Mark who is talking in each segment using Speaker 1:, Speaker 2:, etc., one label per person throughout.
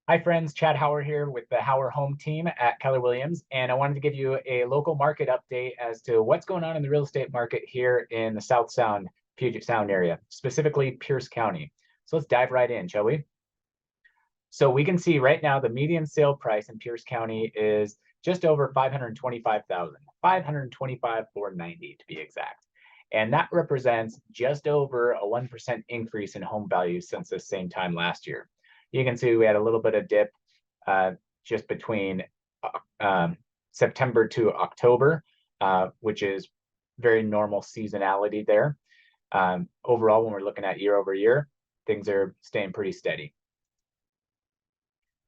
Speaker 1: Hi friends, Chad Hauer here with the Hauer home team at Keller Williams, and I wanted to give you a local market update as to what's going on in the real estate market here in the South Sound, Puget Sound area, specifically Pierce County. So let's dive right in, shall we? So we can see right now the median sale price in Pierce County is just over 525,000, 525,490 to be exact. And that represents just over a 1% increase in home values since the same time last year. You can see we had a little bit of dip uh, just between September to October, which is very normal seasonality there. Overall, when we're looking at year over year, things are staying pretty steady.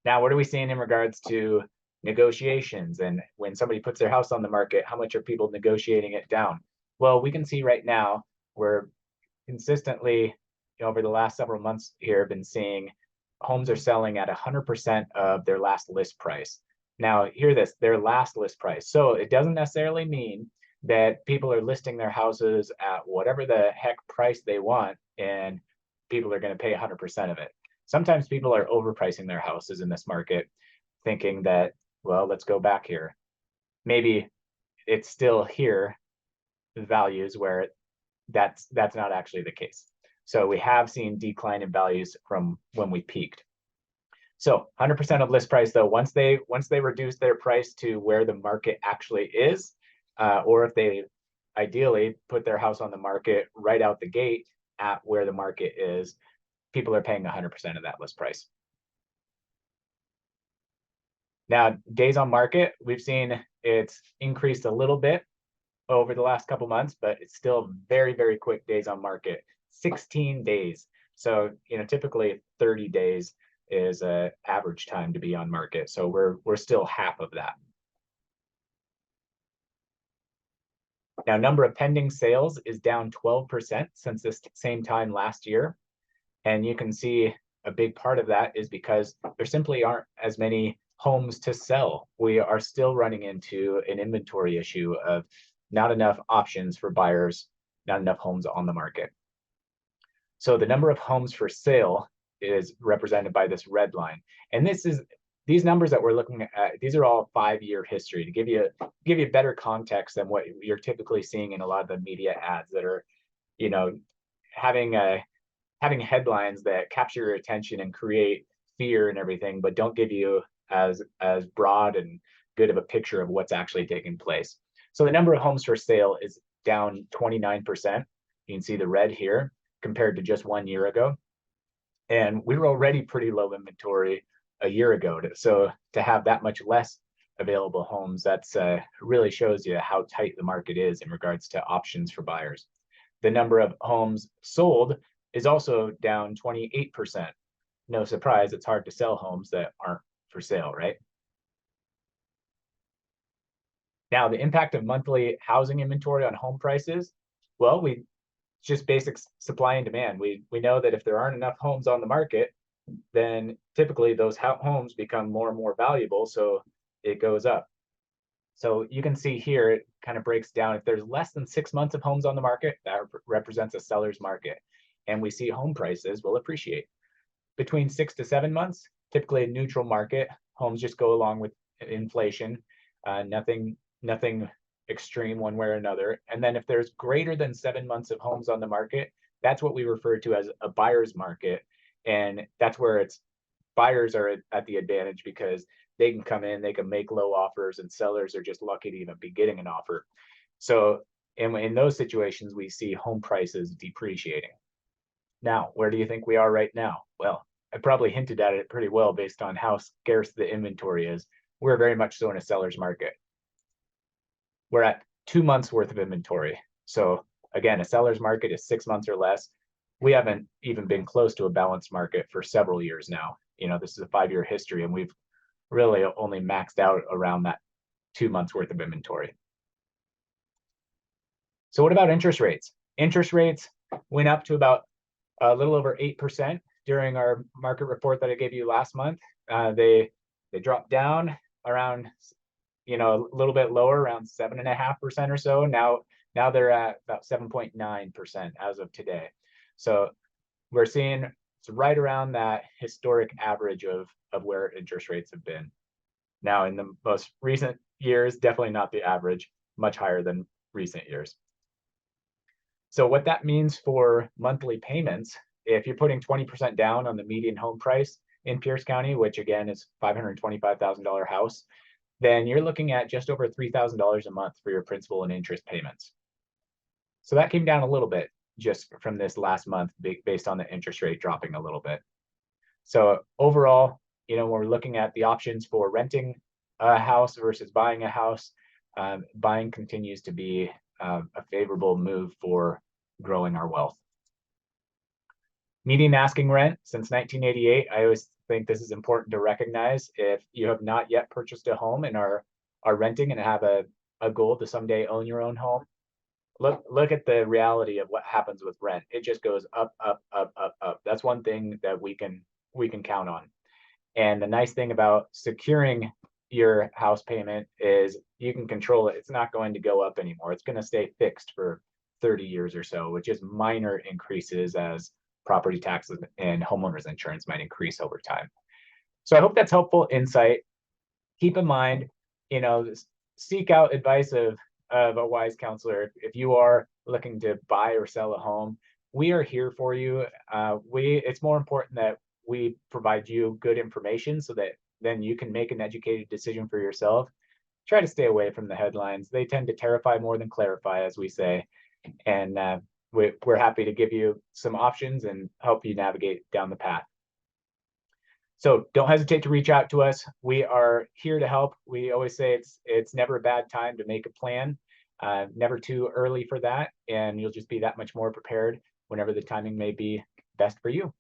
Speaker 1: Now, what are we seeing in regards to negotiations? And when somebody puts their house on the market, how much are people negotiating it down? Well, we can see right now we're consistently, over the last several months here, been seeing homes are selling at 100% of their last list price. Now, hear this, their last list price. So it doesn't necessarily mean that people are listing their houses at whatever the heck price they want and people are going to pay 100% of it. Sometimes people are overpricing their houses in this market, thinking that, well, let's go back here. Maybe it's still here, values where that's not actually the case. So we have seen decline in values from when we peaked. So 100% of list price though, once they reduce their price to where the market actually is, or if they ideally put their house on the market right out the gate at where the market is, people are paying 100% of that list price. Now, days on market, we've seen it's increased a little bit over the last couple months, but it's still very, very quick days on market, 16 days. So, typically 30 days is a average time to be on market. So we're still half of that. Now, number of pending sales is down 12% since this same time last year. And you can see a big part of that is because there simply aren't as many homes to sell. We are still running into an inventory issue of not enough options for buyers, not enough homes on the market. So the number of homes for sale is represented by this red line. And these numbers that we're looking at, these are all 5-year history to give you better context than what you're typically seeing in a lot of the media ads that are, having headlines that capture your attention and create fear and everything, but don't give you as broad and good of a picture of what's actually taking place. So the number of homes for sale is down 29%. You can see the red here compared to just 1 year ago. And we were already pretty low inventory a year ago. So to have that much less available homes, that's really shows you how tight the market is in regards to options for buyers. The number of homes sold is also down 28%. No surprise, it's hard to sell homes that aren't for sale, right? Now, the impact of monthly housing inventory on home prices, well, just basic supply and demand. We know that if there aren't enough homes on the market, then typically those homes become more and more valuable, so it goes up. So you can see here, it kind of breaks down. If there's less than 6 months of homes on the market, that represents a seller's market. And we see home prices will appreciate. Between 6 to 7 months, typically a neutral market. Homes just go along with inflation. Nothing extreme one way or another. And then if there's greater than 7 months of homes on the market, that's what we refer to as a buyer's market. And that's where buyers are at the advantage because they can come in, they can make low offers, and sellers are just lucky to even be getting an offer. So in those situations, we see home prices depreciating. Now, where do you think we are right now? Well, I probably hinted at it pretty well based on how scarce the inventory is. We're very much so in a seller's market. We're at 2 months worth of inventory. So again, a seller's market is 6 months or less. We haven't even been close to a balanced market for several years now. This is a 5-year history, and we've really only maxed out around that 2 months worth of inventory. So what about interest rates? Interest rates went up to about a little over 8% during our market report that I gave you last month. They dropped down around, a little bit lower, around 7.5% or so. Now they're at about 7.9% as of today. So we're seeing It's right around that historic average of where interest rates have been. Now, in the most recent years, definitely not the average, much higher than recent years. So what that means for monthly payments, if you're putting 20% down on the median home price in Pierce County, which again is $525,000 house, then you're looking at just over $3,000 a month for your principal and interest payments. So that came down a little bit just from this last month based on the interest rate dropping a little bit. So overall, when we're looking at the options for renting a house versus buying a house, buying continues to be a favorable move for growing our wealth. Median asking rent since 1988, I always think this is important to recognize. If you have not yet purchased a home and are renting and have a goal to someday own your own home, look at the reality of what happens with rent. It just goes up, up, up, up, up. That's one thing that we can count on. And the nice thing about securing your house payment is you can control it. It's not going to go up anymore. It's going to stay fixed for 30 years or so, with just minor increases as property taxes and homeowners insurance might increase over time. So I hope that's helpful insight. Keep in mind, seek out advice of a wise counselor. If you are looking to buy or sell a home, we are here for you. It's more important that we provide you good information so that then you can make an educated decision for yourself. Try to stay away from the headlines. They tend to terrify more than clarify, as we say. And we're happy to give you some options and help you navigate down the path. So don't hesitate to reach out to us. We are here to help. We always say it's never a bad time to make a plan, never too early for that, and you'll just be that much more prepared whenever the timing may be best for you.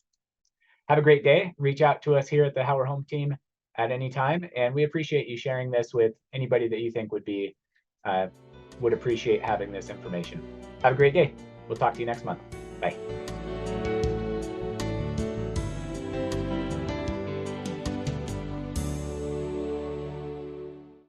Speaker 1: Have a great day. Reach out to us here at the Hauer Home Team at any time, and we appreciate you sharing this with anybody that you think would appreciate having this information. Have a great day. We'll talk to you next month. Bye.